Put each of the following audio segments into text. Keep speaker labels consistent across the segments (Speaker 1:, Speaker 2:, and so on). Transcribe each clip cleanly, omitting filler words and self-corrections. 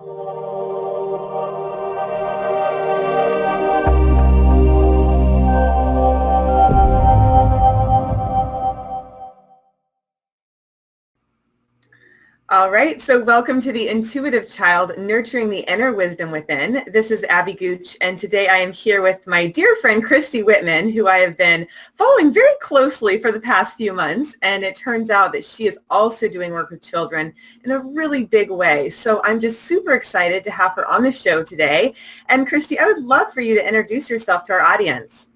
Speaker 1: All right, so welcome to The Intuitive Child, Nurturing the Inner Wisdom Within. This is Abby Gooch, and today I am here with my dear friend, Christy Whitman, who I have been following very closely for the past few months, and it turns out that she is also doing work with children in a really big way. So I'm just super excited to have her on the show today. And Christy, I would love for you to introduce yourself to our audience.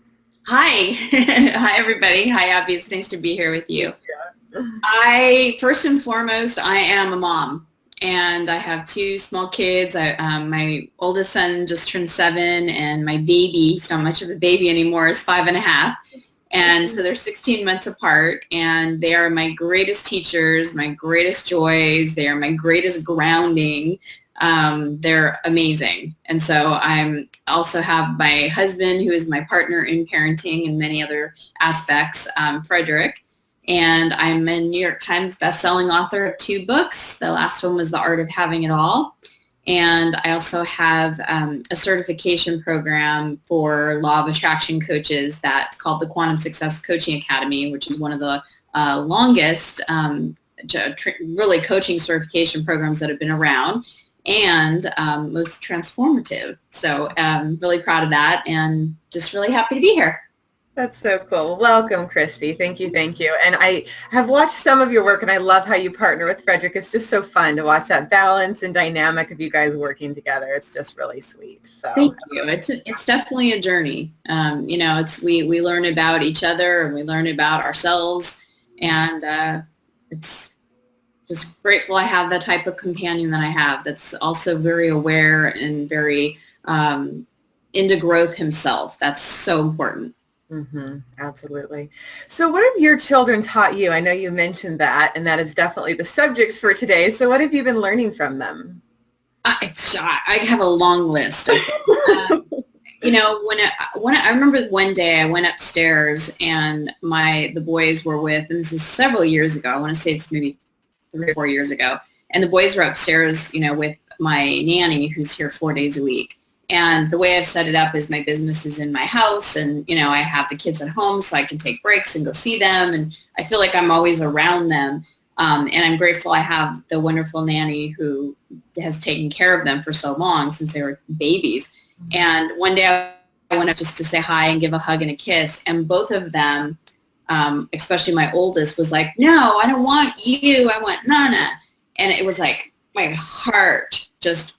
Speaker 2: Hi. Hi, everybody. Hi, Abby. It's nice to be here with you. First and foremost, I am a mom, and I have two small kids. My oldest son just turned 7, and my baby, he's not much of a baby anymore, is 5.5. And so they're 16 months apart, and they are my greatest teachers, my greatest joys. They are my greatest grounding. They're amazing. And so I also have my husband, who is my partner in parenting and many other aspects, Frederick. And I'm a New York Times bestselling author of 2 books. The last one was The Art of Having It All. And I also have a certification program for law of attraction coaches that's called the Quantum Success Coaching Academy, which is one of the longest really coaching certification programs that have been around, and most transformative. So I'm really proud of that and just really happy to be here.
Speaker 1: That's so cool. Welcome, Christy. Thank you. Thank you. And I have watched some of your work, and I love how you partner with Frederick. It's just so fun to watch that balance and dynamic of you guys working together. It's just really sweet. So
Speaker 2: thank you. It's definitely a journey. We learn about each other, and we learn about ourselves, and it's just grateful I have the type of companion that I have that's also very aware and very into growth himself. That's so important.
Speaker 1: Mm-hmm, absolutely. So what have your children taught you? I know you mentioned that, and that is definitely the subject for today. So what have you been learning from them?
Speaker 2: I have a long list. When I remember one day I went upstairs and the boys were with, and this is several years ago. I want to say it's maybe 3 or 4 years ago. And the boys were upstairs, with my nanny, who's here 4 days a week. And the way I've set it up is my business is in my house, and, I have the kids at home so I can take breaks and go see them. And I feel like I'm always around them. And I'm grateful I have the wonderful nanny who has taken care of them for so long, since they were babies. And one day I went up just to say hi and give a hug and a kiss. And both of them, especially my oldest, was like, "No, I don't want you. I want Nana." And it was like my heart just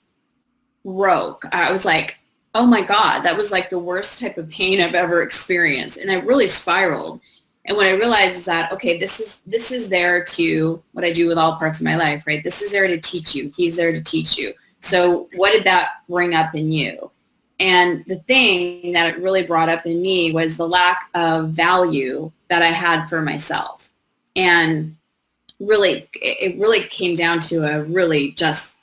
Speaker 2: broke. I was like, oh my God, that was like the worst type of pain I've ever experienced. And I really spiraled. And what I realized is that, okay, this is there to, what I do with all parts of my life, right? This is there to teach you. He's there to teach you. So what did that bring up in you? And the thing that it really brought up in me was the lack of value that I had for myself. And it really came down to a really just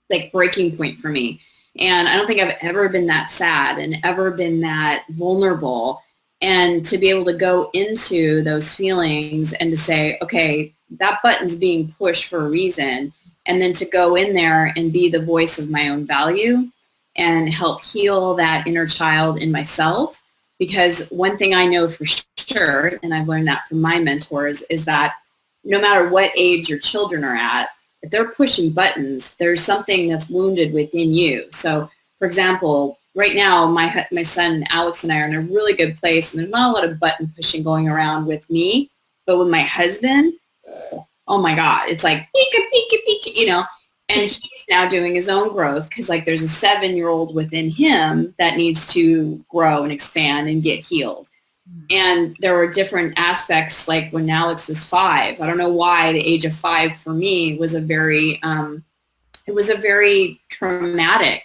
Speaker 2: like breaking point for me. And I don't think I've ever been that sad and ever been that vulnerable. And to be able to go into those feelings and to say, okay, that button's being pushed for a reason. And then to go in there and be the voice of my own value and help heal that inner child in myself. Because one thing I know for sure, and I've learned that from my mentors, is that no matter what age your children are at, if they're pushing buttons, there's something that's wounded within you. So, for example, right now, my son Alex and I are in a really good place, and there's not a lot of button pushing going around with me. But with my husband, oh my God, it's like, pika, pika, pika, and he's now doing his own growth because there's a 7-year-old within him that needs to grow and expand and get healed. And there were different aspects, like when Alex was 5. I don't know why the age of 5 for me was a very traumatic.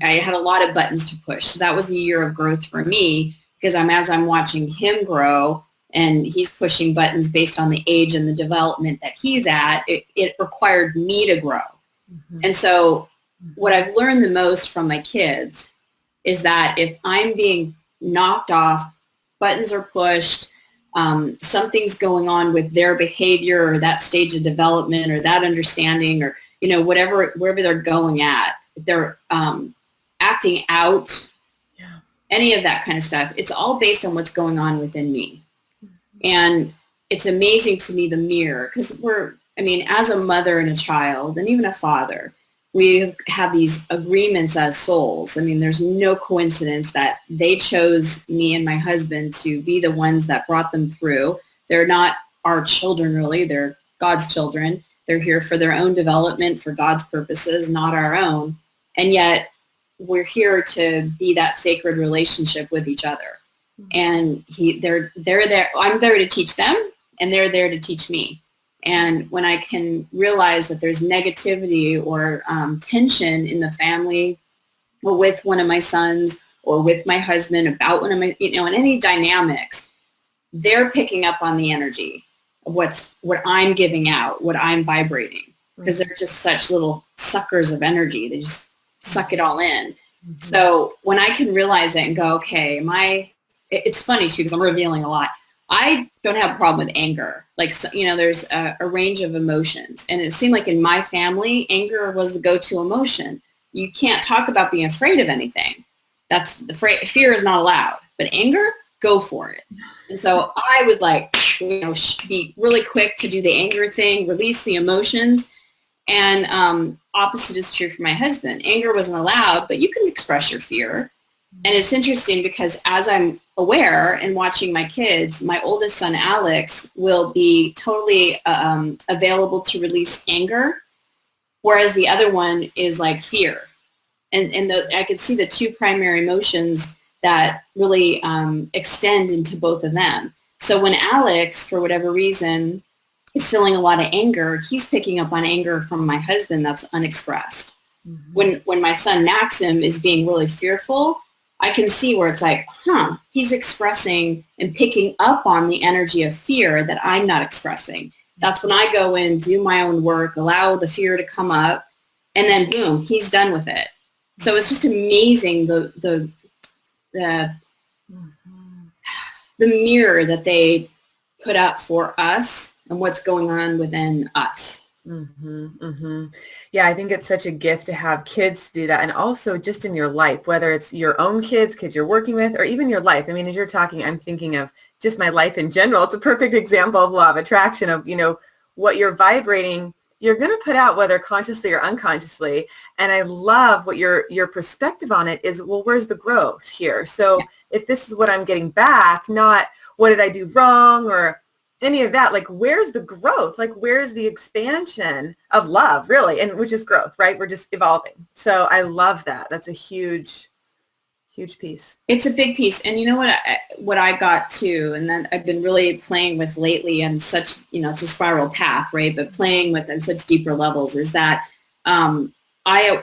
Speaker 2: I had a lot of buttons to push. So that was a year of growth for me, because as I'm watching him grow and he's pushing buttons based on the age and the development that he's at, it required me to grow. Mm-hmm. And so what I've learned the most from my kids is that if I'm being knocked off, buttons are pushed, something's going on with their behavior or that stage of development or that understanding, or wherever they're going at, if they're acting out, any of that kind of stuff, it's all based on what's going on within me. And it's amazing to me, the mirror, because as a mother and a child and even a father, we have these agreements as souls. There's no coincidence that they chose me and my husband to be the ones that brought them through. They're not our children, really. They're God's children. They're here for their own development, for God's purposes, not our own. And yet we're here to be that sacred relationship with each other. And they're there. I'm there to teach them, and they're there to teach me. And when I can realize that there's negativity or tension in the family, or with one of my sons, or with my husband, about one of my, in any dynamics, they're picking up on the energy of what I'm giving out, what I'm vibrating, because they're just such little suckers of energy. They just suck it all in. So when I can realize it and go, okay, it's funny too, because I'm revealing a lot. I don't have a problem with anger. There's a range of emotions. And it seemed like in my family, anger was the go-to emotion. You can't talk about being afraid of anything. Fear is not allowed. But anger, go for it. And so I would be really quick to do the anger thing, release the emotions. And opposite is true for my husband. Anger wasn't allowed, but you can express your fear. And it's interesting because as I'm aware and watching my kids, my oldest son, Alex, will be totally available to release anger, whereas the other one is like fear. And I could see the two primary emotions that really extend into both of them. So when Alex, for whatever reason, is feeling a lot of anger, he's picking up on anger from my husband that's unexpressed. When my son Maxim is being really fearful, I can see where it's like, he's expressing and picking up on the energy of fear that I'm not expressing. That's when I go in, do my own work, allow the fear to come up, and then boom, he's done with it. So it's just amazing the mirror that they put up for us and what's going on within us.
Speaker 1: Yeah, I think it's such a gift to have kids do that. And also just in your life, whether it's your own kids you're working with, or even your life. As you're talking, I'm thinking of just my life in general. It's a perfect example of law of attraction of, what you're vibrating, you're going to put out, whether consciously or unconsciously. And I love what your perspective on it is, well, where's the growth here? So if this is what I'm getting back, not what did I do wrong or any of that, where's the growth? Where's the expansion of love, really? And which is growth, right? We're just evolving. So I love that. That's a huge piece.
Speaker 2: It's a big piece. And you know what I got to, and then I've been really playing with lately and such, it's a spiral path, right? But playing with on such deeper levels is that I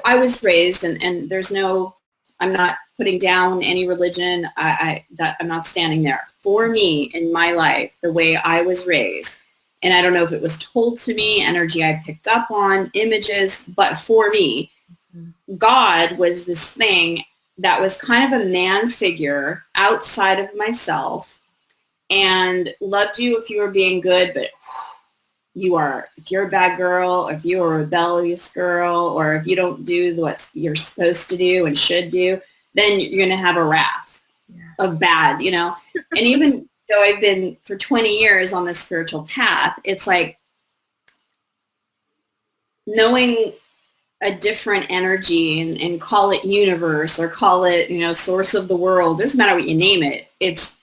Speaker 2: was raised and there's no, I'm not putting down any religion. I'm not standing there. For me, in my life, the way I was raised, and I don't know if it was told to me, energy I picked up on, images, but for me, God was this thing that was kind of a man figure outside of myself and loved you if you were being good, but if you're a bad girl, or if you're a rebellious girl, or if you don't do what you're supposed to do and should do, then you're going to have a wrath of bad, And even though I've been for 20 years on this spiritual path, it's like knowing a different energy and call it universe or call it, source of the world. Doesn't matter what you name it. It's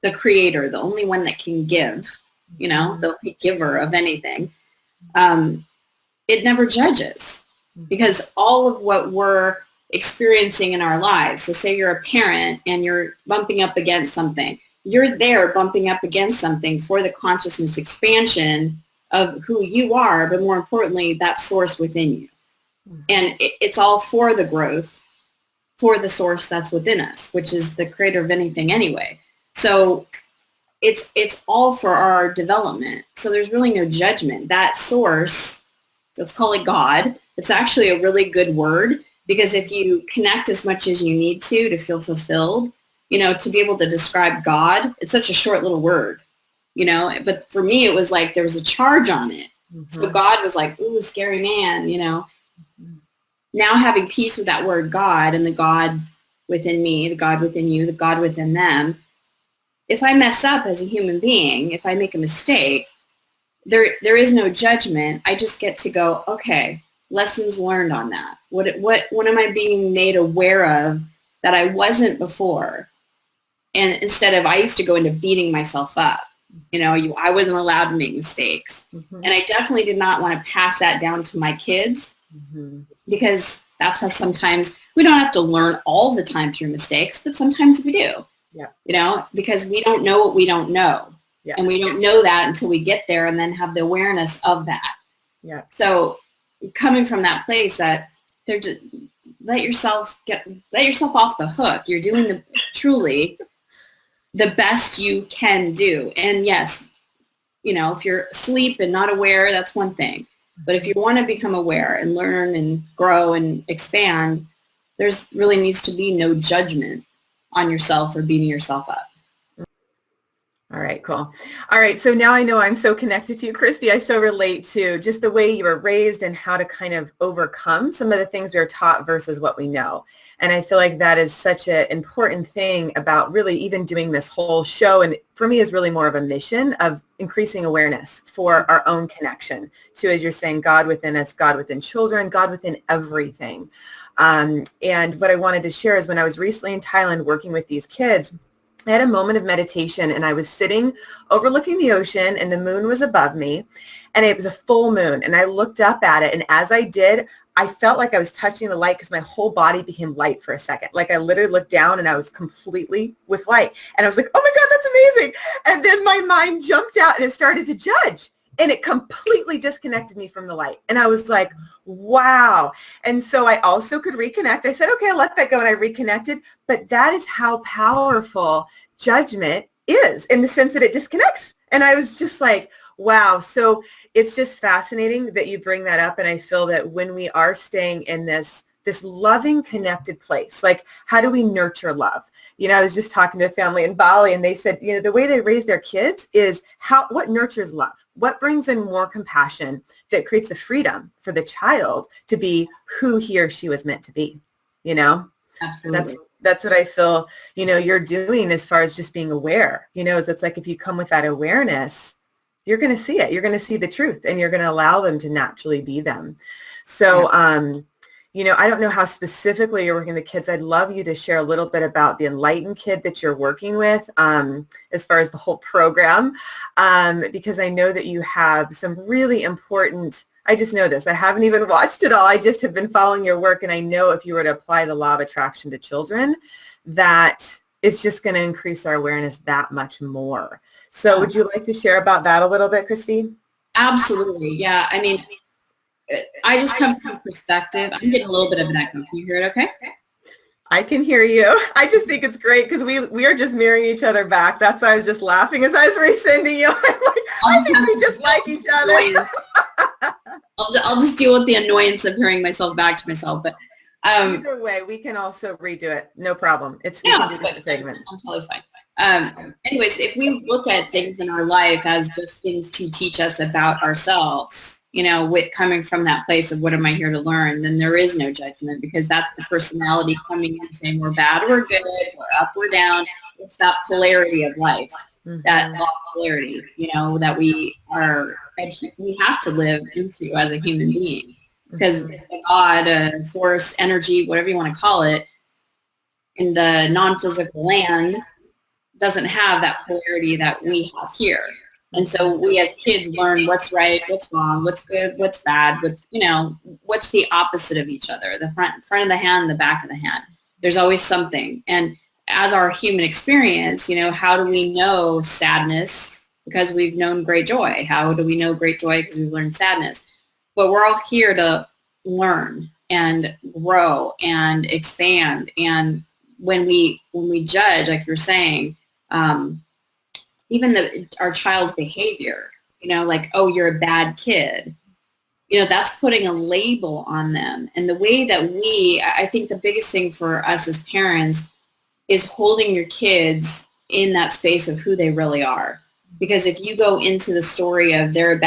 Speaker 2: the creator, the only one that can give, the giver of anything. It never judges because all of what we're experiencing in our lives. So say you're a parent and you're bumping up against something. You're there bumping up against something for the consciousness expansion of who you are, but more importantly, that source within you. And it's all for the growth, for the source that's within us, which is the creator of anything anyway. So it's all for our development. So there's really no judgment. That source, let's call it God, it's actually a really good word because if you connect as much as you need to feel fulfilled, to be able to describe God, it's such a short little word, but for me, it was like there was a charge on it. So God was like, ooh, scary man, you know. Now having peace with that word God and the God within me, the God within you, the God within them, if I mess up as a human being, if I make a mistake, there is no judgment. I just get to go, okay, lessons learned on that. What am I being made aware of that I wasn't before? And instead of, I used to go into beating myself up. You know, I wasn't allowed to make mistakes. And I definitely did not want to pass that down to my kids because that's how sometimes we don't have to learn all the time through mistakes, but sometimes we do. Yeah. You know, because we don't know what we don't know. Yeah. And we don't know that until we get there and then have the awareness of that. Yeah. So coming from that place that they're just let yourself off the hook. You're doing truly the best you can do. And yes, you know, if you're asleep and not aware, that's one thing. But if you want to become aware and learn and grow and expand, there's really needs to be no judgment on yourself or beating yourself up.
Speaker 1: All right, cool. All right, so now I know I'm so connected to you, Christy. I so relate to just the way you were raised and how to kind of overcome some of the things we are taught versus what we know. And I feel like that is such an important thing about really even doing this whole show. And for me, is really more of a mission of increasing awareness for our own connection to, as you're saying, God within us, God within children, God within everything. And what I wanted to share is when I was recently in Thailand working with these kids, I had a moment of meditation and I was sitting overlooking the ocean and the moon was above me and it was a full moon and I looked up at it, and as I did, I felt like I was touching the light because my whole body became light for a second. Like I literally looked down and I was completely with light and I was like, oh my God, that's amazing. And then my mind jumped out and it started to judge. And it completely disconnected me from the light. And I was like, wow. And so I also could reconnect. I said, okay, I'll let that go. And I reconnected. But that is how powerful judgment is in the sense that it disconnects. And I was just like, wow. So it's just fascinating that you bring that up. And I feel that when we are staying in this loving, connected place, like how do we nurture love? You know, I was just talking to a family in Bali and they said, you know, the way they raise their kids is what nurtures love? What brings in more compassion that creates the freedom for the child to be who he or she was meant to be, you know?
Speaker 2: Absolutely.
Speaker 1: That's what I feel, you know, you're doing as far as just being aware, you know, is it's like if you come with that awareness, you're going to see it. You're going to see the truth and you're going to allow them to naturally be them. So, you know, I don't know how specifically you're working with the kids. I'd love you to share a little bit about the enlightened kid that you're working with as far as the whole program, because I know that you have some really important, I just know this. I haven't even watched it all. I just have been following your work. And I know if you were to apply the law of attraction to children, that it's just going to increase our awareness that much more. So would you like to share about that a little bit, Christy?
Speaker 2: Absolutely. Yeah. I mean, I just come from perspective. I'm getting a little bit of an echo. Can you hear it okay?
Speaker 1: I can hear you. I just think it's great because we are just mirroring each other back. That's why I was just laughing as I was resending you. I'm like, I think we just like each other.
Speaker 2: I'll just deal with the annoyance of hearing myself back to myself. But
Speaker 1: either way, we can also redo it. No problem. We can do different segments.
Speaker 2: I'm totally fine. Anyways, if we look at things in our life as just things to teach us about ourselves, you know, with coming from that place of what am I here to learn, then there is no judgment because that's the personality coming in saying we're bad, we're good, we're up, we're down. It's that polarity of life, that law of polarity, you know, that we have to live into as a human being because God, source, energy, whatever you want to call it, in the non-physical land doesn't have that polarity that we have here. And so we as kids learn what's right, what's wrong, what's good, what's bad, what's the opposite of each other, the front of the hand, the back of the hand. There's always something. And as our human experience, you know, how do we know sadness? Because we've known great joy. How do we know great joy? Because we've learned sadness. But we're all here to learn and grow and expand. And when we judge, like you're saying, even our child's behavior, you know, like, oh, you're a bad kid, you know, that's putting a label on them. And the way that I think the biggest thing for us as parents is holding your kids in that space of who they really are. Because if you go into the story of they're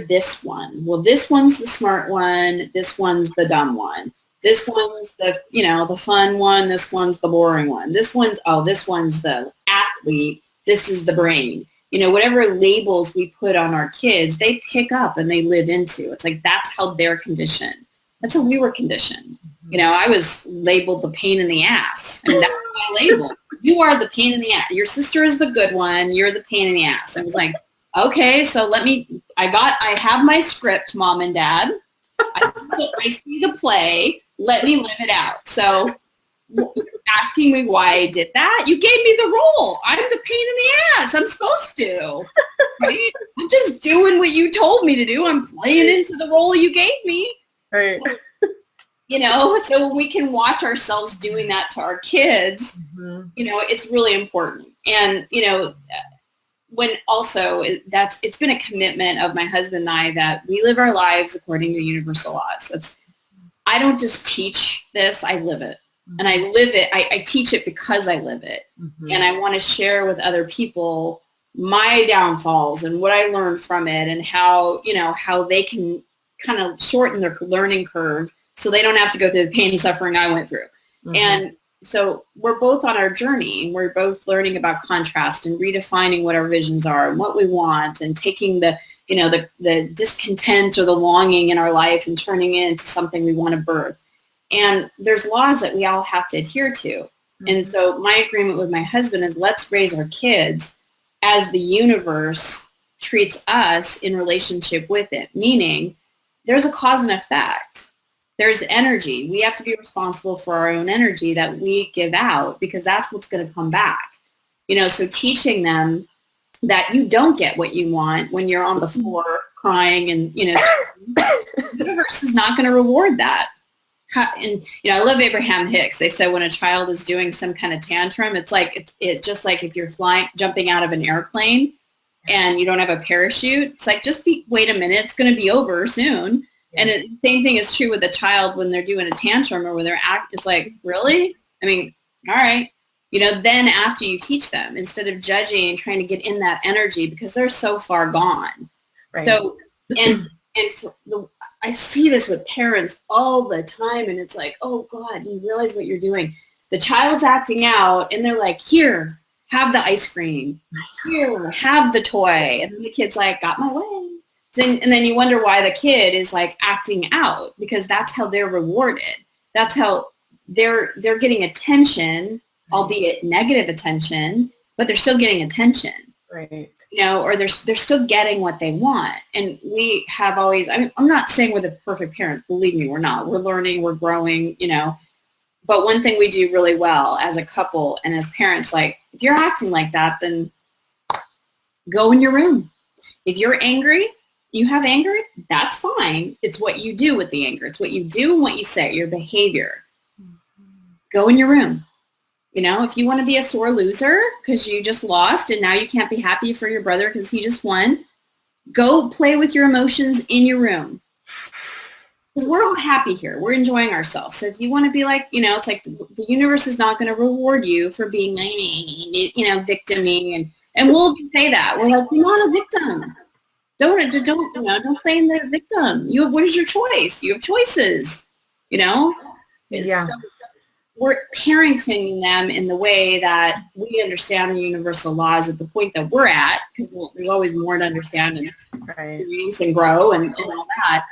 Speaker 2: this one. Well, this one's the smart one. This one's the dumb one. This one's the, the fun one. This one's the boring one. This one's the athlete. This is the brain. Whatever labels we put on our kids, they pick up and they live into. It's like, that's how they're conditioned. That's how we were conditioned. I was labeled the pain in the ass. I mean, that's my label. You are the pain in the ass. Your sister is the good one. You're the pain in the ass. I was like, okay, so I have my script, Mom and Dad. I see the play. Let me live it out. So you're asking me why I did that? You gave me the role. I'm the pain in the ass. I'm supposed to. Right? I'm just doing what you told me to do. I'm playing into the role you gave me.
Speaker 1: Right.
Speaker 2: So when we can watch ourselves doing that to our kids, it's really important. And, when also it's been a commitment of my husband and I that we live our lives according to universal laws. I don't just teach this, I live it. And I live it. I teach it because I live it. And I want to share with other people my downfalls and what I learned from it and how they can kind of shorten their learning curve so they don't have to go through the pain and suffering I went through. And so we're both on our journey. We're both learning about contrast and redefining what our visions are and what we want and taking the discontent or the longing in our life and turning it into something we want to birth. And there's laws that we all have to adhere to. And so my agreement with my husband is let's raise our kids as the universe treats us in relationship with it, meaning there's a cause and effect. There's energy. We have to be responsible for our own energy that we give out because that's what's going to come back. So teaching them that you don't get what you want when you're on the floor crying and, the universe is not going to reward that. And, I love Abraham Hicks. They said when a child is doing some kind of tantrum, it's just like if you're jumping out of an airplane and you don't have a parachute. It's like, wait a minute. It's going to be over soon. And the same thing is true with a child when they're doing a tantrum or when they're it's like, really? I mean, all right. Then after you teach them, instead of judging and trying to get in that energy because they're so far gone. Right. So, I see this with parents all the time and it's like, oh God, you realize what you're doing. The child's acting out and they're like, here, have the ice cream. Here, have the toy. And then the kid's like, got my way. And then you wonder why the kid is like acting out because that's how they're rewarded. That's how they're getting attention, albeit negative attention, but they're still getting attention. Right. Or they're still getting what they want. And we have always, I'm not saying we're the perfect parents. Believe me, we're not. We're learning, we're growing, But one thing we do really well as a couple and as parents, like if you're acting like that, then go in your room. If you're angry, you have anger, that's fine. It's what you do with the anger. It's what you do and what you say, your behavior. Go in your room. If you want to be a sore loser because you just lost and now you can't be happy for your brother because he just won, go play with your emotions in your room. Because we're all happy here. We're enjoying ourselves. So if you want to be like, it's like the universe is not going to reward you for being, victim-y. And we'll say that. We're like, you're not a victim. Don't play in the victim. What is your choice? You have choices, Yeah. So we're parenting them in the way that we understand the universal laws at the point that we're at, because there's always more to understand and experience and grow and all that.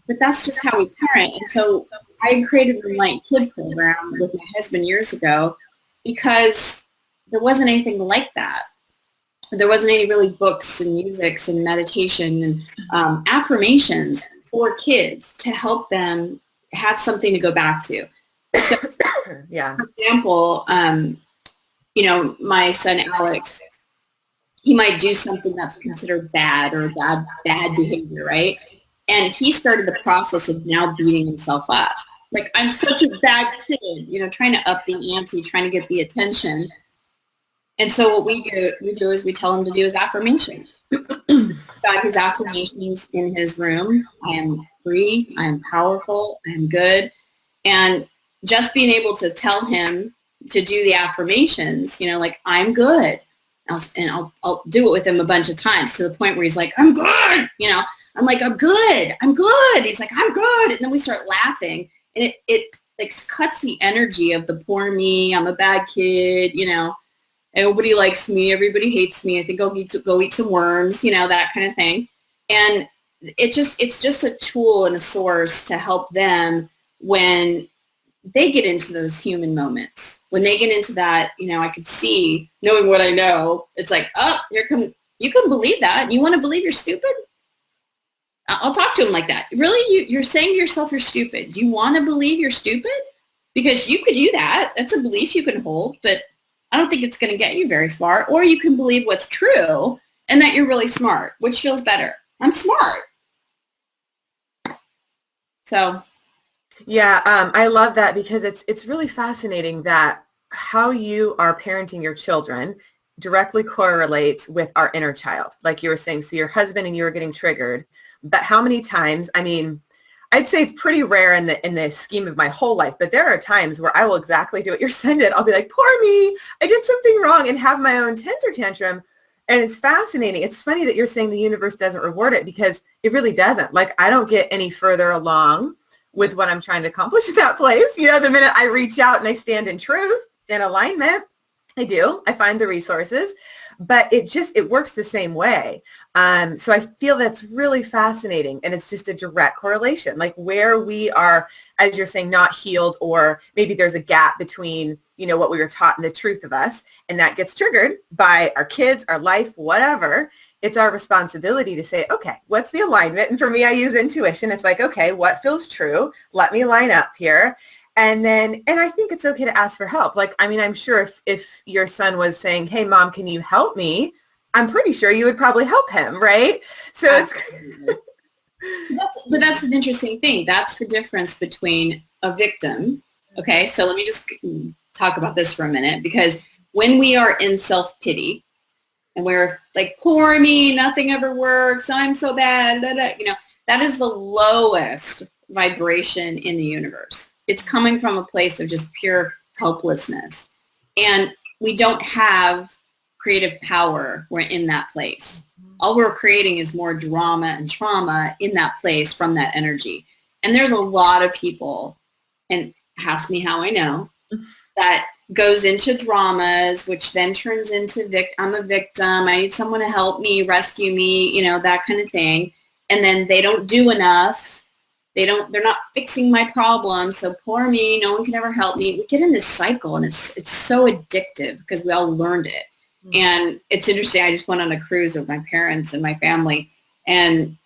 Speaker 2: But that's just how we parent. And so I created the Light Kid program with my husband years ago because there wasn't anything like that. There wasn't any really books and musics and meditation and affirmations for kids to help them have something to go back to. So, for example, my son Alex, he might do something that's considered bad or bad behavior, right? And he started the process of now beating himself up. Like, I'm such a bad kid, trying to up the ante, trying to get the attention. And so what we do is we tell him to do his affirmations. Got his affirmations in his room. I am free. I am powerful. I am good. And just being able to tell him to do the affirmations, like, I'm good. I'll do it with him a bunch of times to the point where he's like, I'm good. I'm like, I'm good. He's like, I'm good. And then we start laughing, and it like cuts the energy of the poor me. I'm a bad kid. Nobody likes me. Everybody hates me. I think I'll go eat some worms, that kind of thing. And it's just a tool and a source to help them when they get into those human moments. When they get into that, I could see, knowing what I know, it's like, oh, you couldn't believe that. You want to believe you're stupid? I'll talk to him like that. Really? You're saying to yourself you're stupid. Do you want to believe you're stupid? Because you could do that. That's a belief you can hold, but I don't think it's going to get you very far. Or you can believe what's true and that you're really smart. Which feels better? I'm smart. So.
Speaker 1: Yeah, I love that, because it's really fascinating that how you are parenting your children directly correlates with our inner child. Like you were saying, so your husband and you are getting triggered, but how many times, I mean, I'd say it's pretty rare in the scheme of my whole life, but there are times where I will exactly do what your son did. I'll be like, poor me, I did something wrong, and have my own temper tantrum. And it's fascinating. It's funny that you're saying the universe doesn't reward it, because it really doesn't. Like, I don't get any further along with what I'm trying to accomplish in that place. The minute I reach out and I stand in truth and alignment, I do. I find the resources, but it works the same way. So I feel that's really fascinating, and it's just a direct correlation, like where we are, as you're saying, not healed, or maybe there's a gap between, what we were taught and the truth of us, and that gets triggered by our kids, our life, whatever. It's our responsibility to say, okay, what's the alignment? And for me, I use intuition. It's like, okay, what feels true? Let me line up here. And I think it's okay to ask for help. Like, I mean, I'm sure if your son was saying, hey, Mom, can you help me? I'm pretty sure you would probably help him, right? So
Speaker 2: but that's an interesting thing. That's the difference between a victim. Okay, so let me just talk about this for a minute, because when we are in self-pity and we're like, poor me, nothing ever works, I'm so bad, that is the lowest vibration in the universe. It's coming from a place of just pure helplessness. And we don't have creative power. We're in that place. All we're creating is more drama and trauma in that place from that energy. And there's a lot of people, and ask me how I know, that goes into dramas, which then turns into I'm a victim, I need someone to help me, rescue me, that kind of thing. And then they don't do enough. They're not fixing my problem. So poor me, no one can ever help me. We get in this cycle, and it's so addictive because we all learned it. Mm-hmm. And it's interesting. I just went on a cruise with my parents and my family, and,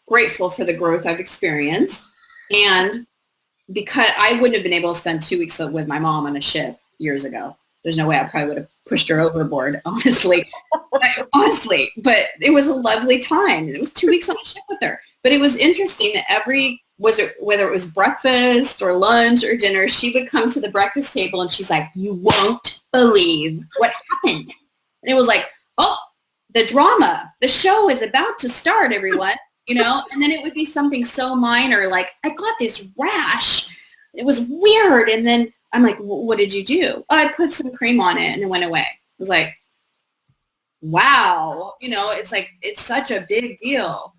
Speaker 2: grateful for the growth I've experienced. And because I wouldn't have been able to spend 2 weeks with my mom on a ship years ago. There's no way I probably would have pushed her overboard, honestly. But it was a lovely time. It was 2 weeks on a ship with her. But it was interesting that whether it was breakfast or lunch or dinner, she would come to the breakfast table and she's like, you won't believe what happened. And it was like, oh, the drama, the show is about to start, everyone, and then it would be something so minor, like, I got this rash. It was weird. And then I'm like, what did you do? Oh, I put some cream on it and it went away. It was like, wow, it's like, it's such a big deal.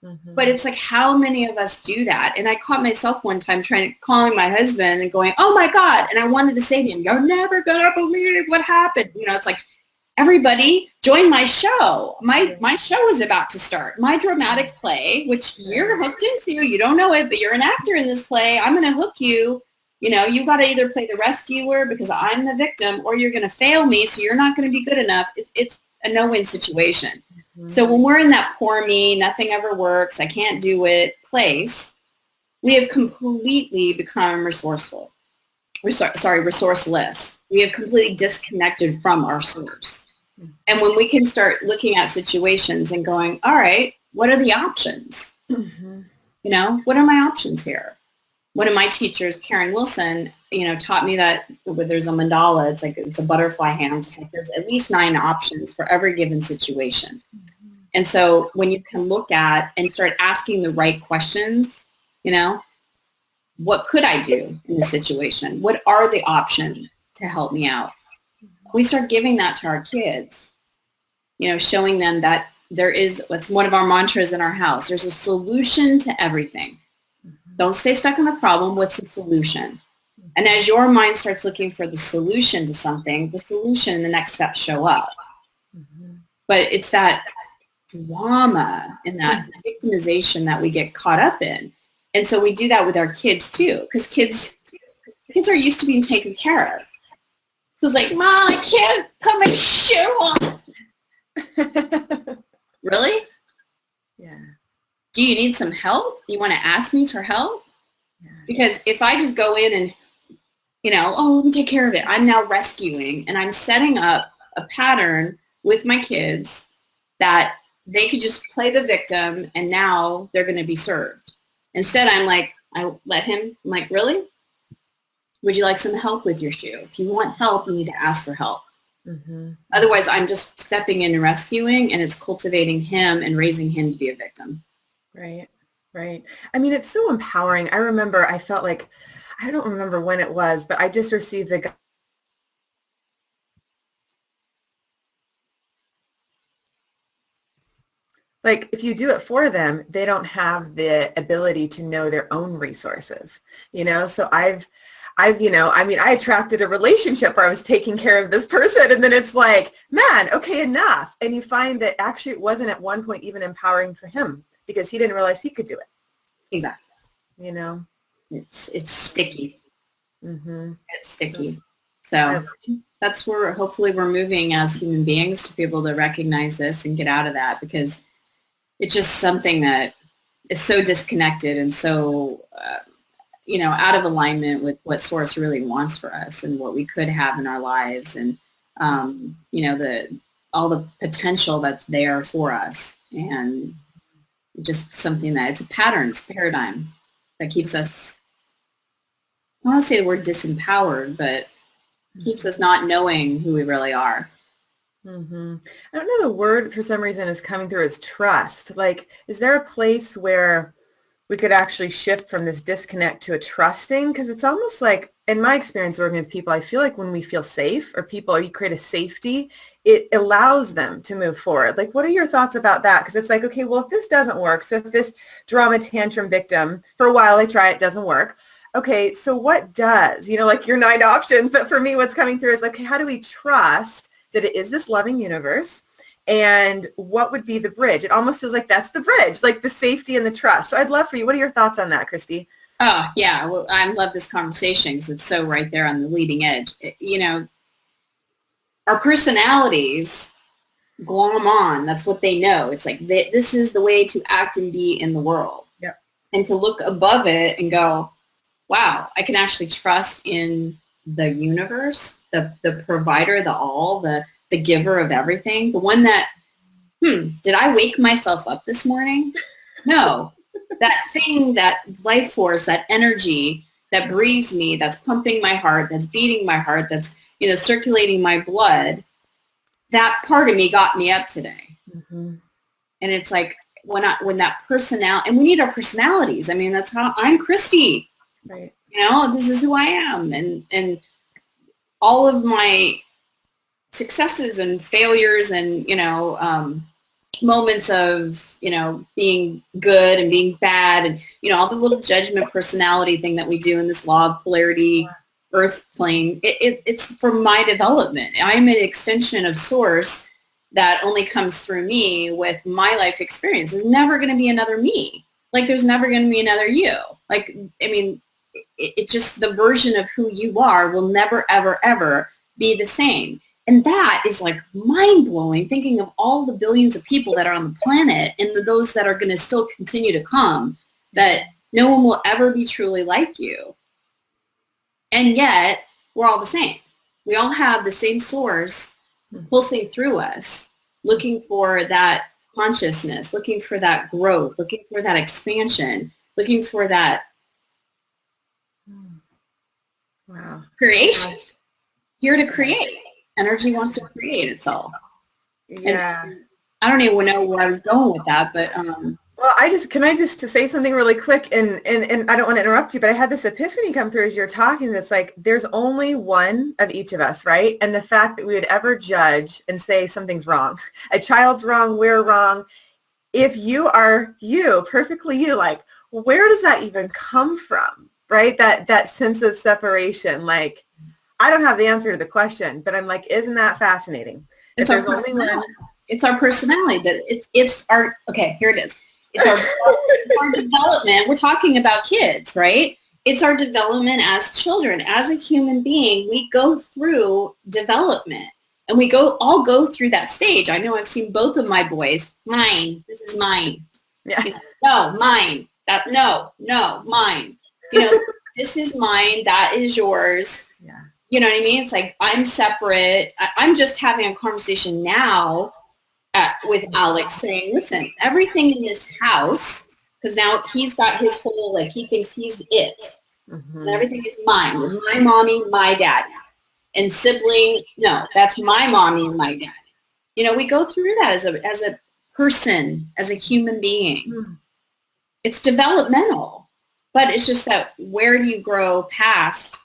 Speaker 2: Mm-hmm. But it's like, how many of us do that? And I caught myself one time calling my husband and going, oh my God. And I wanted to say to him, you're never going to believe what happened. It's like, everybody join my show. My show is about to start. My dramatic play, which you're hooked into. You don't know it, but you're an actor in this play. I'm going to hook you. You got to either play the rescuer because I'm the victim, or you're going to fail me, so you're not going to be good enough. It's a no-win situation. Mm-hmm. So when we're in that poor me, nothing ever works, I can't do it place, we have completely become resourceless. We have completely disconnected from our source. Mm-hmm. And when we can start looking at situations and going, all right, what are the options? Mm-hmm. What are my options here? One of my teachers, Karen Wilson, taught me that there's a mandala. It's a butterfly hand. It's like there's at least 9 options for every given situation. Mm-hmm. And so when you can look at and start asking the right questions, what could I do in this situation? What are the options to help me out? we start giving that to our kids, showing them that what's one of our mantras in our house. There's a solution to everything. Don't stay stuck in the problem. What's the solution? And as your mind starts looking for the solution to something, the solution and the next steps show up. But it's that drama and that victimization that we get caught up in. And so we do that with our kids too, because kids are used to being taken care of. So it's like, Mom, I can't put my shoe on. Really?
Speaker 1: Yeah.
Speaker 2: Do you need some help? You want to ask me for help? Yeah. Because if I just go in and, let me take care of it, I'm now rescuing, and I'm setting up a pattern with my kids that they could just play the victim and now they're going to be served. Instead, I'm like, really? Would you like some help with your shoe? If you want help, you need to ask for help. Otherwise, I'm just stepping in and rescuing, and it's cultivating him and raising him to be a victim.
Speaker 1: Right. I mean, it's so empowering. I remember I felt like, I don't remember when it was, but I just received like, if you do it for them, they don't have the ability to know their own resources, So I attracted a relationship where I was taking care of this person, and then it's like, man, okay, enough. And you find that actually it wasn't at one point even empowering for him because he didn't realize he could do it.
Speaker 2: Exactly.
Speaker 1: It's
Speaker 2: sticky. It's sticky. So that's where hopefully we're moving as human beings to be able to recognize this and get out of that, because it's just something that is so disconnected and so, out of alignment with what Source really wants for us and what we could have in our lives, and, all the potential that's there for us, and just something that it's a pattern, it's a paradigm that keeps us, I don't want to say the word disempowered, but keeps us not knowing who we really are.
Speaker 1: I don't know, the word for some reason is coming through as trust. Like, is there a place where we could actually shift from this disconnect to a trusting? Because it's almost like, in my experience working with people, I feel like when we feel safe, or you create a safety, it allows them to move forward. Like, what are your thoughts about that? Because it's like, okay, well, if this doesn't work, so if this drama tantrum victim, for a while I try, it doesn't work. Okay, so what does? Like your 9 options. But for me, what's coming through is like, okay, how do we trust that it is this loving universe? And what would be the bridge? It almost feels like that's the bridge, like the safety and the trust. So I'd love for you. What are your thoughts on that, Christy?
Speaker 2: Oh, yeah. Well, I love this conversation because it's so right there on the leading edge. Our personalities glom on. That's what they know. It's like this is the way to act and be in the world.
Speaker 1: Yep.
Speaker 2: And to look above it and go, wow, I can actually trust in the universe, the provider, the all, the giver of everything, the one that, did I wake myself up this morning? No. That thing, that life force, that energy that breathes me, that's pumping my heart, that's beating my heart, that's, circulating my blood, that part of me got me up today. And it's like, when that personality, and we need our personalities. I mean, that's how I'm Christy.
Speaker 1: Right.
Speaker 2: This is who I am. And all of my successes and failures and, moments of, being good and being bad and, all the little judgment personality thing that we do in this law of polarity earth plane, it's for my development. I'm an extension of Source that only comes through me with my life experience. There's never going to be another me. Like there's never going to be another you. Like, I mean, it just, the version of who you are will never, ever, ever be the same. And that is like mind-blowing, thinking of all the billions of people that are on the planet and those that are going to still continue to come, that no one will ever be truly like you. And yet, we're all the same. We all have the same source pulsing through us, looking for that consciousness, looking for that growth, looking for that expansion, looking for that creation. Here to create. Energy wants to create itself.
Speaker 1: Yeah.
Speaker 2: And I don't even know where I was going with that, but
Speaker 1: Well, can I just to say something really quick, and I don't want to interrupt you, but I had this epiphany come through as you're talking. That's like, there's only one of each of us, right? And the fact that we would ever judge and say something's wrong, a child's wrong, we're wrong. If you are you, perfectly you, like, where does that even come from, right? That sense of separation. Like, I don't have the answer to the question, but I'm like, isn't that fascinating?
Speaker 2: It's our personality. It's our personality. That it's our, okay, here it is. It's our development. We're talking about kids, right? It's our development as children. As a human being, we go through development. And we all go through that stage. I know I've seen both of my boys. Mine. This is mine.
Speaker 1: Yeah.
Speaker 2: No, mine. No, mine. This is mine. That is yours.
Speaker 1: Yeah.
Speaker 2: You know what I mean? It's like, I'm separate. I'm just having a conversation now with Alex saying, listen, everything in this house, because now he's got his whole, like, he thinks he's it. Mm-hmm. And everything is mine. With my mommy, my daddy. And sibling, no, that's my mommy and my daddy. We go through that as a person, as a human being. Mm. It's developmental, but it's just that, where do you grow past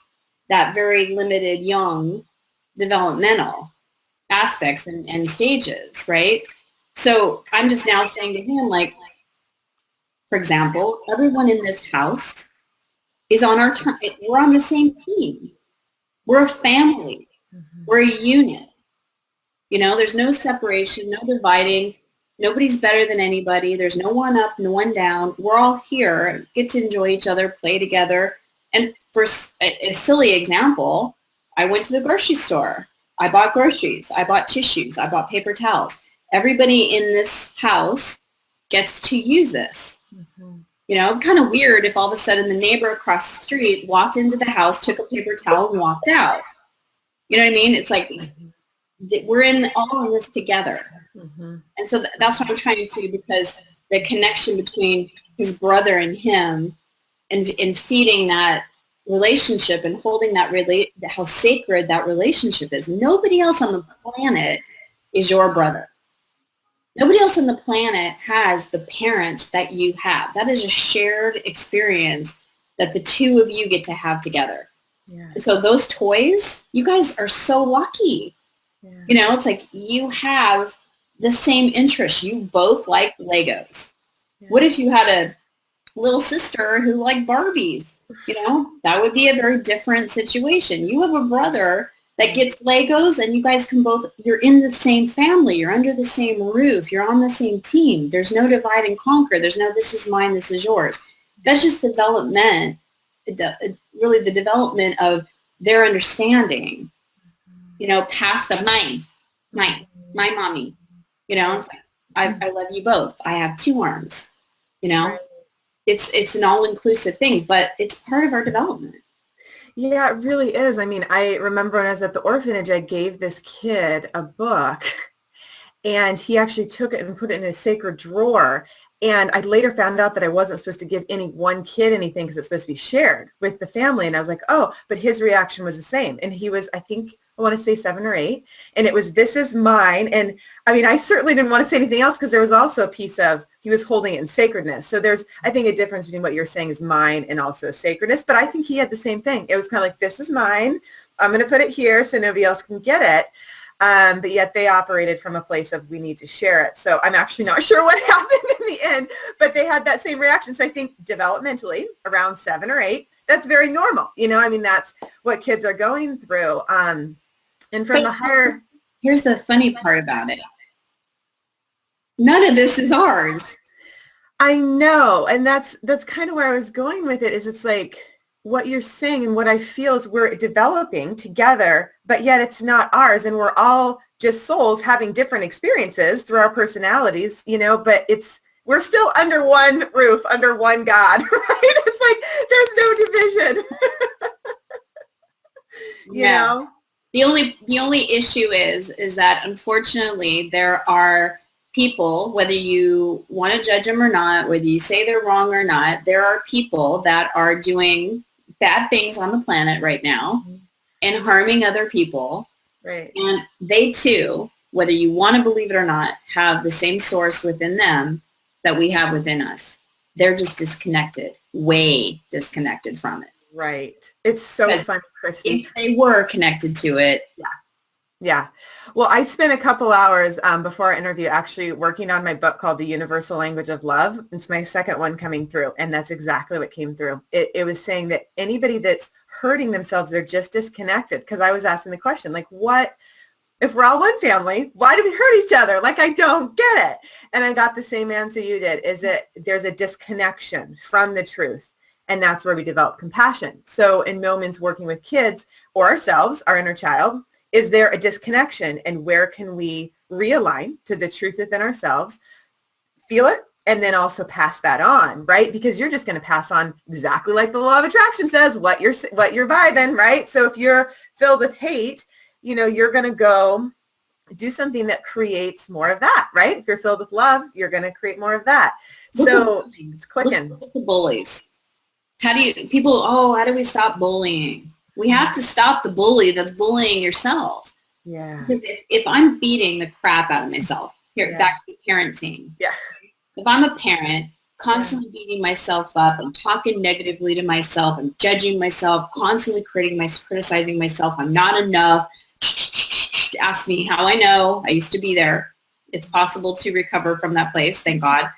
Speaker 2: that very limited young developmental aspects and stages, right? So I'm just now saying to him, like, for example, everyone in this house is on our time. We're on the same team. We're a family. Mm-hmm. We're a unit. There's no separation, no dividing. Nobody's better than anybody. There's no one up, no one down. We're all here, get to enjoy each other, play together. And for a silly example, I went to the grocery store. I bought groceries. I bought tissues. I bought paper towels. Everybody in this house gets to use this. Mm-hmm. Kind of weird if all of a sudden the neighbor across the street walked into the house, took a paper towel, and walked out. You know what I mean? It's like, we're all in this together. Mm-hmm. And so that's what I'm trying to, because the connection between his brother and him, and feeding that relationship and holding that how sacred that relationship is. Nobody else on the planet is your brother. Nobody else on the planet has the parents that you have. That is a shared experience that the two of you get to have together. Yeah. And so those toys, you guys are so lucky. Yeah. It's like, you have the same interests. You both like Legos. Yeah. What if you had a little sister who liked Barbies? That would be a very different situation. You have a brother that gets Legos, and you guys you're in the same family, you're under the same roof, you're on the same team. There's no divide and conquer. There's no, this is mine, this is yours. That's just development, really the development of their understanding, past the mine, my mommy, it's like, I love you both. I have two arms, it's an all-inclusive thing, but it's part of our development.
Speaker 1: Yeah, it really is. I mean, I remember when I was at the orphanage, I gave this kid a book, and he actually took it and put it in a sacred drawer. And I later found out that I wasn't supposed to give any one kid anything, because it's supposed to be shared with the family. And I was like, oh, but his reaction was the same. And he was, I think, I want to say 7 or 8. And it was, this is mine. And I mean, I certainly didn't want to say anything else, because there was also a piece of, he was holding it in sacredness. So there's, I think, a difference between what you're saying is mine and also sacredness. But I think he had the same thing. It was kind of like, this is mine. I'm going to put it here so nobody else can get it. But yet they operated from a place of, we need to share it. So I'm actually not sure what happened in the end, but they had that same reaction. So I think developmentally, around 7 or 8, that's very normal. I mean, that's what kids are going through. And from a higher...
Speaker 2: Here's the funny part about it. None of this is ours.
Speaker 1: I know. And that's kind of where I was going with it, is it's like, what you're saying and what I feel is we're developing together, but yet it's not ours. And we're all just souls having different experiences through our personalities, but we're still under one roof, under one God, right? It's like, there's no division. you know?
Speaker 2: The only issue is that, unfortunately, there are people, whether you want to judge them or not, whether you say they're wrong or not, there are people that are doing bad things on the planet right now, mm-hmm. and harming other people.
Speaker 1: Right.
Speaker 2: And they too, whether you want to believe it or not, have the same source within them that we have within us. They're just disconnected, way disconnected from it.
Speaker 1: Right. It's so funny, Christy.
Speaker 2: If they were connected to it.
Speaker 1: Yeah. Yeah. Well, I spent a couple hours before our interview actually working on my book called The Universal Language of Love. It's my second one coming through, and that's exactly what came through. It was saying that anybody that's hurting themselves, they're just disconnected. Because I was asking the question, like, what, if we're all one family, why do we hurt each other? Like, I don't get it. And I got the same answer you did, is that there's a disconnection from the truth. And that's where we develop compassion. So in moments working with kids or ourselves, our inner child, is there a disconnection, and where can we realign to the truth within ourselves, feel it, and then also pass that on, right? Because you're just going to pass on exactly like the law of attraction says, what you're vibing, right? So if you're filled with hate, you're going to go do something that creates more of that, right? If you're filled with love, you're going to create more of that. So it's clicking.
Speaker 2: Look at the bullies. How do we stop bullying? We have to stop the bully that's bullying yourself.
Speaker 1: Yeah.
Speaker 2: Because if I'm beating the crap out of myself, back to parenting.
Speaker 1: Yeah.
Speaker 2: If I'm a parent, constantly beating myself up and talking negatively to myself and judging myself, constantly criticizing myself, I'm not enough. Ask me how I know. I used to be there. It's possible to recover from that place, thank God.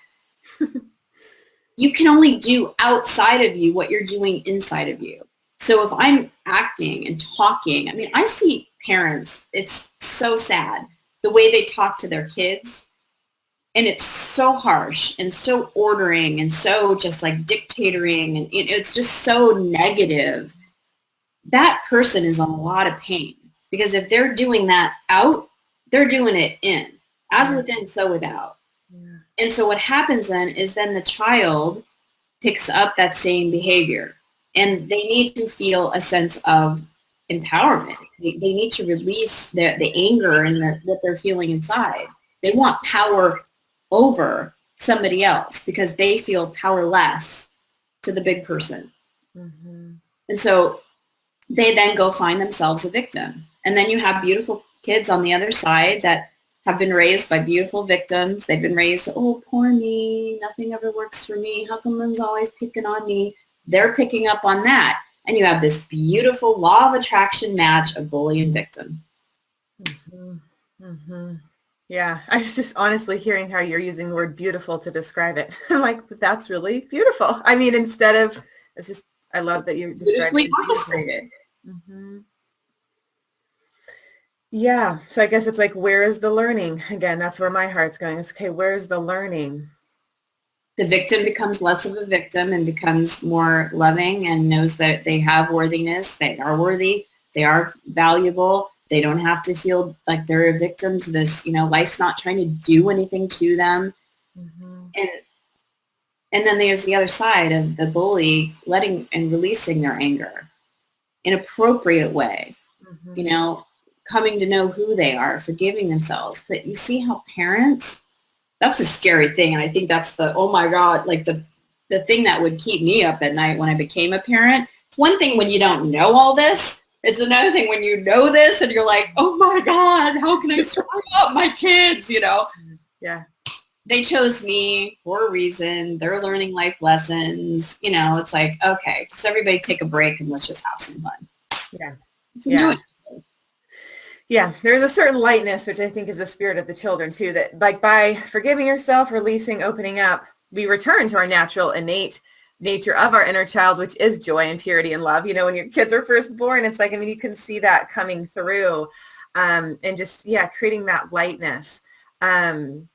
Speaker 2: You can only do outside of you what you're doing inside of you. So if I'm acting and talking, I see parents, it's so sad, the way they talk to their kids. And it's so harsh and so ordering and so just like dictatoring. And it's just so negative. That person is in a lot of pain, because if they're doing that out, they're doing it in. As within, so without. Yeah. And so what happens then is the child picks up that same behavior. And they need to feel a sense of empowerment. They need to release the anger and what they're feeling inside. They want power over somebody else because they feel powerless to the big person. Mm-hmm. And so they then go find themselves a victim. And then you have beautiful kids on the other side that have been raised by beautiful victims. They've been raised, oh, poor me, nothing ever works for me. How come everyone's always picking on me? They're picking up on that. And you have this beautiful law of attraction match of bully and victim.
Speaker 1: Mm-hmm. Mm-hmm. Yeah, I was just honestly hearing how you're using the word beautiful to describe it. I'm like, that's really beautiful. Instead of, it's just, I love that you're
Speaker 2: beautifully orchestrated.
Speaker 1: Mm-hmm. Yeah, so I guess it's like, where is the learning? Again, that's where my heart's going. It's okay, where's the learning?
Speaker 2: The victim becomes less of a victim and becomes more loving and knows that they have worthiness. They are worthy. They are valuable. They don't have to feel like they're a victim to this, life's not trying to do anything to them. Mm-hmm. And then there's the other side of the bully letting and releasing their anger in an appropriate way, coming to know who they are, forgiving themselves. But you see how parents, that's a scary thing. And I think that's oh my God, like the thing that would keep me up at night when I became a parent. It's one thing when you don't know all this. It's another thing when you know this and you're like, oh my God, how can I screw up my kids,
Speaker 1: Yeah.
Speaker 2: They chose me for a reason. They're learning life lessons. It's like, okay, just everybody take a break and let's just have some fun.
Speaker 1: Yeah.
Speaker 2: Let's enjoy it.
Speaker 1: Yeah, there's a certain lightness, which I think is the spirit of the children too, that like by forgiving yourself, releasing, opening up, we return to our natural, innate nature of our inner child, which is joy and purity and love. When your kids are first born, it's like, you can see that coming through and just, creating that lightness. The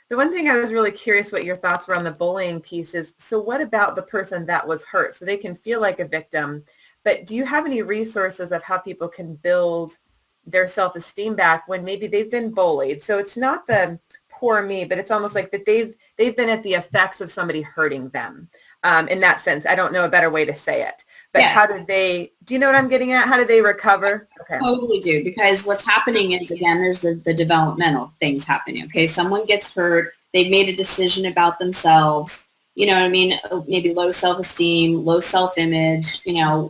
Speaker 1: one thing I was really curious what your thoughts were on the bullying piece is, so what about the person that was hurt? So they can feel like a victim, but do you have any resources of how people can build their self-esteem back when maybe they've been bullied? So it's not the poor me, but it's almost like that they've been at the effects of somebody hurting them. In that sense, I don't know a better way to say it, but yes. How did they, do you know what I'm getting at? How did they recover? Okay.
Speaker 2: Totally do, because what's happening is, again, there's the developmental things happening. Okay. Someone gets hurt. They've made a decision about themselves, maybe low self-esteem, low self-image,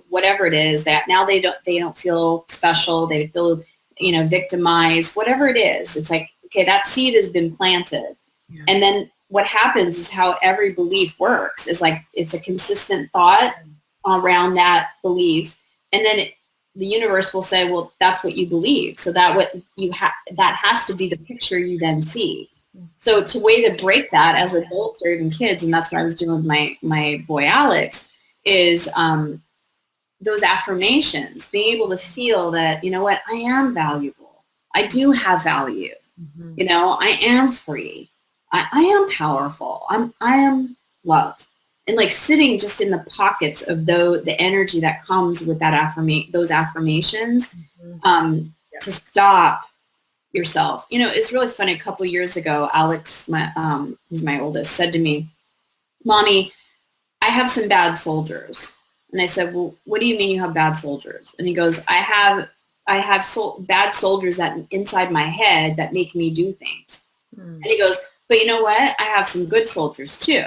Speaker 2: whatever it is, that now they don't feel special. They feel, victimized, whatever it is. It's like, okay, that seed has been planted. Yeah. And then what happens is how every belief works is like it's a consistent thought around that belief, and then the universe will say, well, that's what you believe, so that what you that has to be the picture you then see. So to way to break that as adults or even kids, and that's what I was doing with my boy Alex, is those affirmations, being able to feel that, you know what, I am valuable, I do have value, you know, I am free, I am powerful, I am love. And like sitting just in the pockets of the energy that comes with that those affirmations, to stop yourself. You know, it's really funny. A couple of years ago, Alex, he's my oldest, said to me, Mommy, I have some bad soldiers. And I said, well, what do you mean you have bad soldiers? And he goes, I have bad soldiers that inside my head that make me do things. And he goes, but you know what? I have some good soldiers too.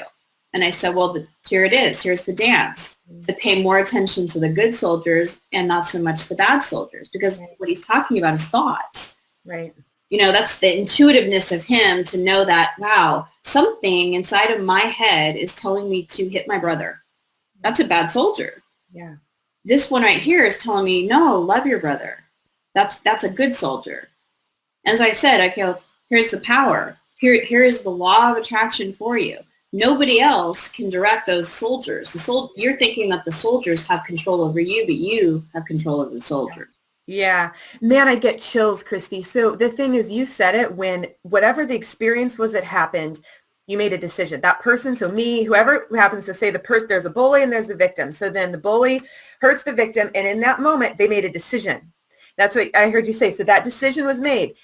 Speaker 2: And I said, well, here it is. Here's the dance, to pay more attention to the good soldiers and not so much the bad soldiers, because what he's talking about is thoughts.
Speaker 1: Right.
Speaker 2: You know, that's the intuitiveness of him to know that, wow, something inside of my head is telling me to hit my brother. That's a bad soldier.
Speaker 1: Yeah.
Speaker 2: This one right here is telling me, no, love your brother. That's a good soldier. And so I said, okay, here's the power. Here is the law of attraction for you. Nobody else can direct those soldiers. You're thinking that the soldiers have control over you, but you have control over the soldiers.
Speaker 1: Yeah. Man, I get chills, Christy. So the thing is, you said it, when whatever the experience was that happened, you made a decision. That person, so me, whoever happens to say there's a bully and there's the victim. So then the bully hurts the victim. And in that moment, they made a decision. That's what I heard you say. So that decision was made,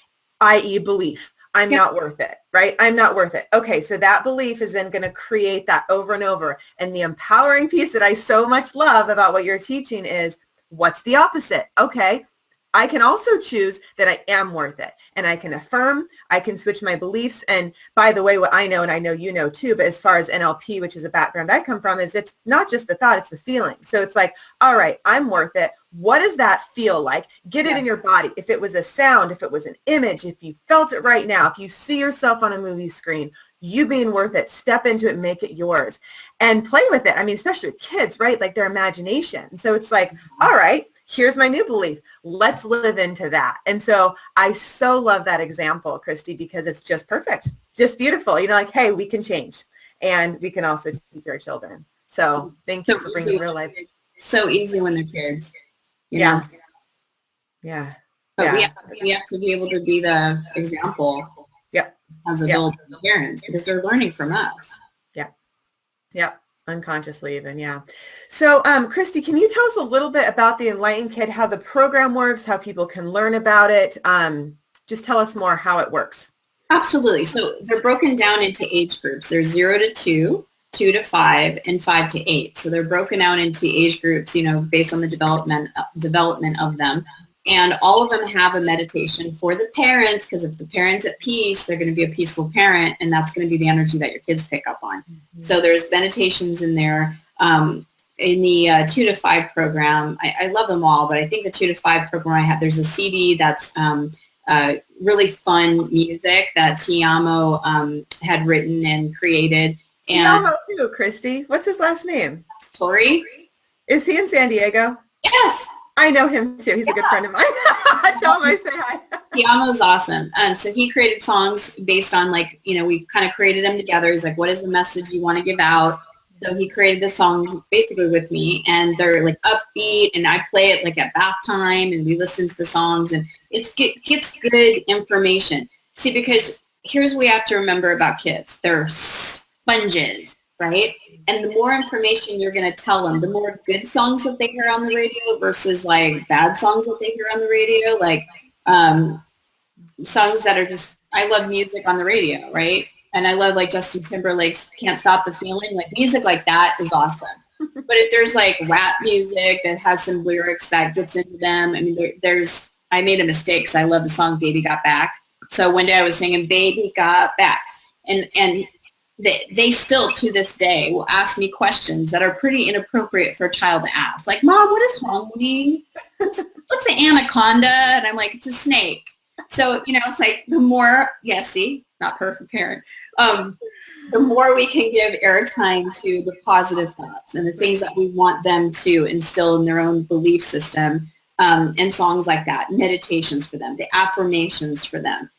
Speaker 1: i.e. belief. I'm not worth it, right? I'm not worth it. Okay, so that belief is then going to create that over and over. And the empowering piece that I so much love about what you're teaching is, what's the opposite? Okay, I can also choose that I am worth it. And I can affirm, I can switch my beliefs. And by the way, what I know, and I know you know too, but as far as NLP, which is a background I come from, is it's not just the thought, it's the feeling. So it's like, all right, I'm worth it. What does that feel like? Get it in your body. If it was a sound, if it was an image, if you felt it right now, if you see yourself on a movie screen, you being worth it, step into it, make it yours and play with it. I mean, especially with kids, right? Like their imagination. So it's like, all right, here's my new belief. Let's live into that. And so I so love that example, Christy, because it's just perfect, just beautiful. You know, like, hey, we can change, and we can also teach our children. So thank you for bringing real life.
Speaker 2: So easy when they're kids. You
Speaker 1: know?
Speaker 2: But we have to be able to be the example as adults and parents, because they're learning from us.
Speaker 1: Unconsciously even. So Christy, can you tell us a little bit about the Enlightened Kid, how the program works, how people can learn about it? Just tell us more how it works.
Speaker 2: Absolutely. So they're broken down into age groups. There's 0 to 2, 2 to 5, and 5 to 8. So they're broken out into age groups, you know, based on the development of them. And all of them have a meditation for the parents, because if the parent's at peace, they're going to be a peaceful parent, and that's going to be the energy that your kids pick up on. So there's meditations in there. In the 2 to 5 program, I love them all, but I think the 2 to 5 program, there's a CD that's really fun music that Tiamo had written and created.
Speaker 1: Tiamo too, Christy. What's his last name?
Speaker 2: Tori.
Speaker 1: Is he in San Diego?
Speaker 2: Yes.
Speaker 1: I know him too. He's a good friend of mine. Tell him I say hi.
Speaker 2: Tiamo's awesome. So he created songs based on, like, you know, we kind of created them together. He's like, what is the message you want to give out? So he created the songs basically with me, and they're like upbeat, and I play it like at bath time, and we listen to the songs, and it gets good information. See, because here's what we have to remember about kids. They're sponges, right? And the more information you're going to tell them, the more good songs that they hear on the radio versus like bad songs that they hear on the radio, like songs that are just, I love music on the radio, right? And I love like Justin Timberlake's Can't Stop the Feeling. Like music like that is awesome. But if there's like rap music that has some lyrics that gets into them, I mean, I made a mistake because I love the song Baby Got Back. So one day I was singing Baby Got Back, and they still to this day will ask me questions that are pretty inappropriate for a child to ask. Like, Mom, what does hong mean? What's the anaconda? And I'm like, it's a snake. So, it's like the more, see, not perfect parent, the more we can give airtime to the positive thoughts and the things that we want them to instill in their own belief system, and songs like that, meditations for them, the affirmations for them.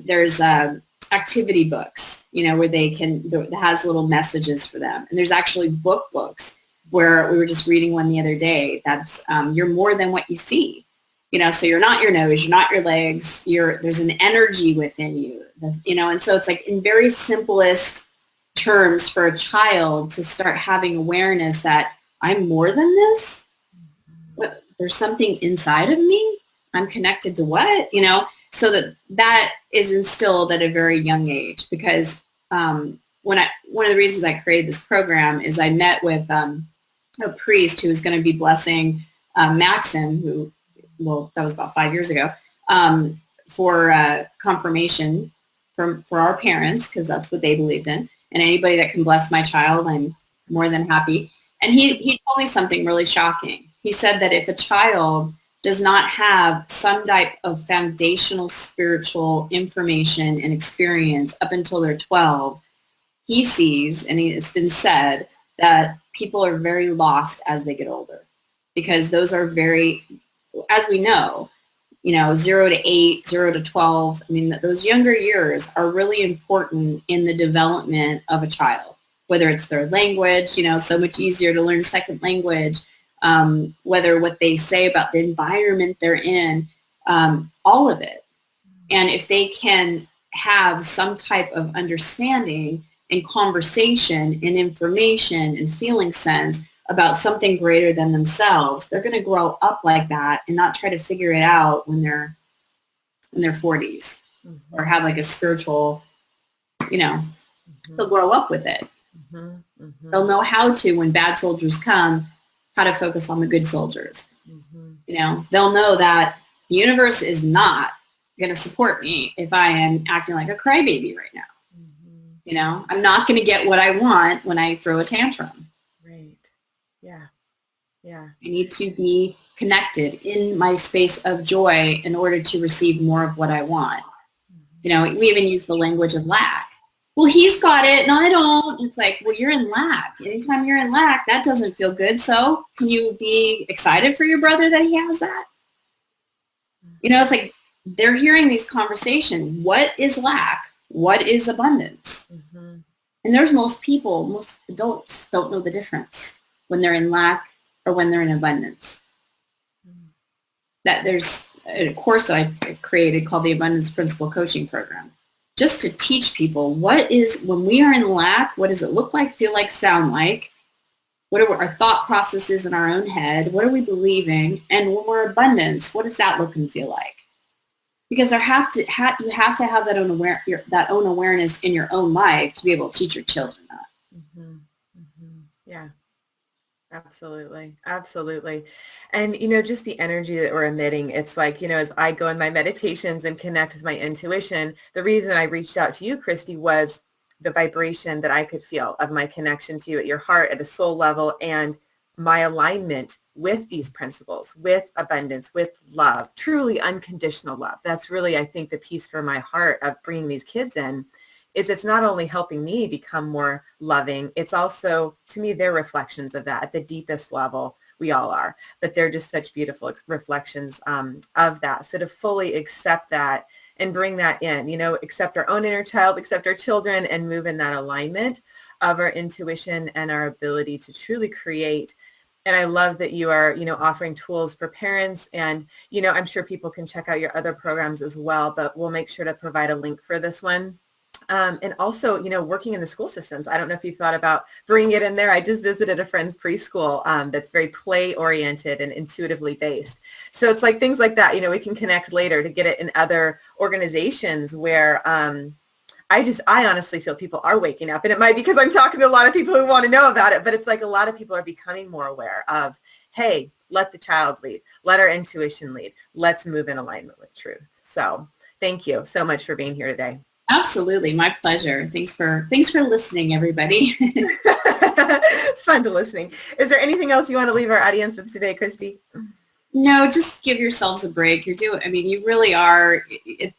Speaker 2: There's activity books, where that has little messages for them. And there's actually books where we were just reading one the other day that's you're more than what you see. So you're not your nose, you're not your legs, there's an energy within you, and so it's like in very simplest terms for a child to start having awareness that I'm more than this. What, there's something inside of me. I'm connected to what, so that is instilled at a very young age, because one of the reasons I created this program is I met with a priest who was going to be blessing Maxim, who, that was about 5 years ago, for confirmation for our parents, because that's what they believed in. And anybody that can bless my child, I'm more than happy. And he told me something really shocking. He said that if a child does not have some type of foundational spiritual information and experience up until they're 12, he sees, and it's been said, that people are very lost as they get older, because those are very, as we know, 0 to 8, 0 to 12. I mean, those younger years are really important in the development of a child, whether it's their language, so much easier to learn second language, whether what they say about the environment they're in, all of it. And if they can have some type of understanding and conversation and information and feeling sense about something greater than themselves, they're going to grow up like that and not try to figure it out when they're in their 40s, or have like a spiritual, they'll grow up with it. They'll know how to, when bad soldiers come, how to focus on the good soldiers. They'll know that the universe is not going to support me if I am acting like a crybaby right now. I'm not going to get what I want when I throw a tantrum.
Speaker 1: Right. Yeah. Yeah.
Speaker 2: I need to be connected in my space of joy in order to receive more of what I want. We even use the language of lack. Well, he's got it and I don't. It's like, well, you're in lack. Anytime you're in lack, that doesn't feel good. So can you be excited for your brother that he has that? It's like they're hearing these conversations. What is lack? What is abundance? And there's most adults don't know the difference when they're in lack or when they're in abundance. That there's a course that I created called the Abundance Principle Coaching Program, just to teach people when we are in lack, what does it look like, feel like, sound like? What are our thought processes in our own head? What are we believing? And when we're abundance, what does that look and feel like? Because you have to have that own awareness in your own life to be able to teach your children that.
Speaker 1: Yeah. Absolutely. Absolutely. And, just the energy that we're emitting, it's like, as I go in my meditations and connect with my intuition, the reason I reached out to you, Christy, was the vibration that I could feel of my connection to you at your heart at a soul level, and my alignment with these principles, with abundance, with love, truly unconditional love. That's really, I think, the piece for my heart of bringing these kids in. Is it's not only helping me become more loving, it's also, to me, they're reflections of that at the deepest level. We all are, but they're just such beautiful reflections of that. So to fully accept that and bring that in, accept our own inner child, accept our children, and move in that alignment of our intuition and our ability to truly create. And I love that you are, offering tools for parents, and, I'm sure people can check out your other programs as well, but we'll make sure to provide a link for this one. And also, working in the school systems. I don't know if you thought about bringing it in there. I just visited a friend's preschool that's very play-oriented and intuitively based. So it's like things like that, we can connect later to get it in other organizations where I honestly feel people are waking up. And it might be because I'm talking to a lot of people who want to know about it, but it's like a lot of people are becoming more aware of, hey, let the child lead. Let our intuition lead. Let's move in alignment with truth. So thank you so much for being here today.
Speaker 2: Absolutely. My pleasure. Thanks for listening, everybody.
Speaker 1: It's fun to listening. Is there anything else you want to leave our audience with today, Christy?
Speaker 2: No, just give yourselves a break. You really are,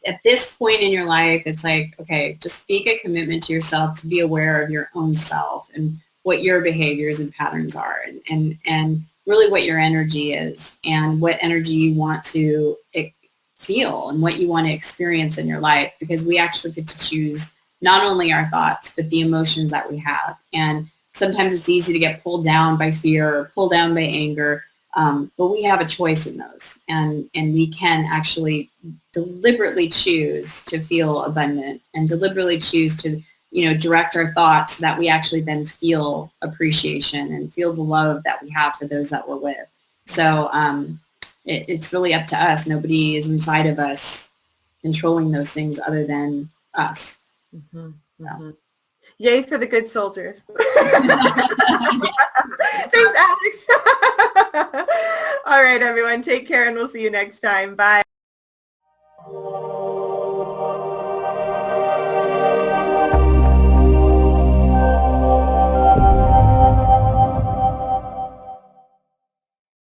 Speaker 2: at this point in your life, it's like, okay, just make a commitment to yourself to be aware of your own self and what your behaviors and patterns are, and really what your energy is and what energy you want to feel and what you want to experience in your life, because we actually get to choose not only our thoughts, but the emotions that we have. And sometimes it's easy to get pulled down by fear or pulled down by anger. But we have a choice in those, and we can actually deliberately choose to feel abundant and deliberately choose to, direct our thoughts so that we actually then feel appreciation and feel the love that we have for those that we're with. So it's really up to us. Nobody is inside of us controlling those things other than us.
Speaker 1: Mm-hmm.
Speaker 2: So.
Speaker 1: Mm-hmm. Yay for the good soldiers. Thanks, Alex. All right, everyone. Take care, and we'll see you next time. Bye.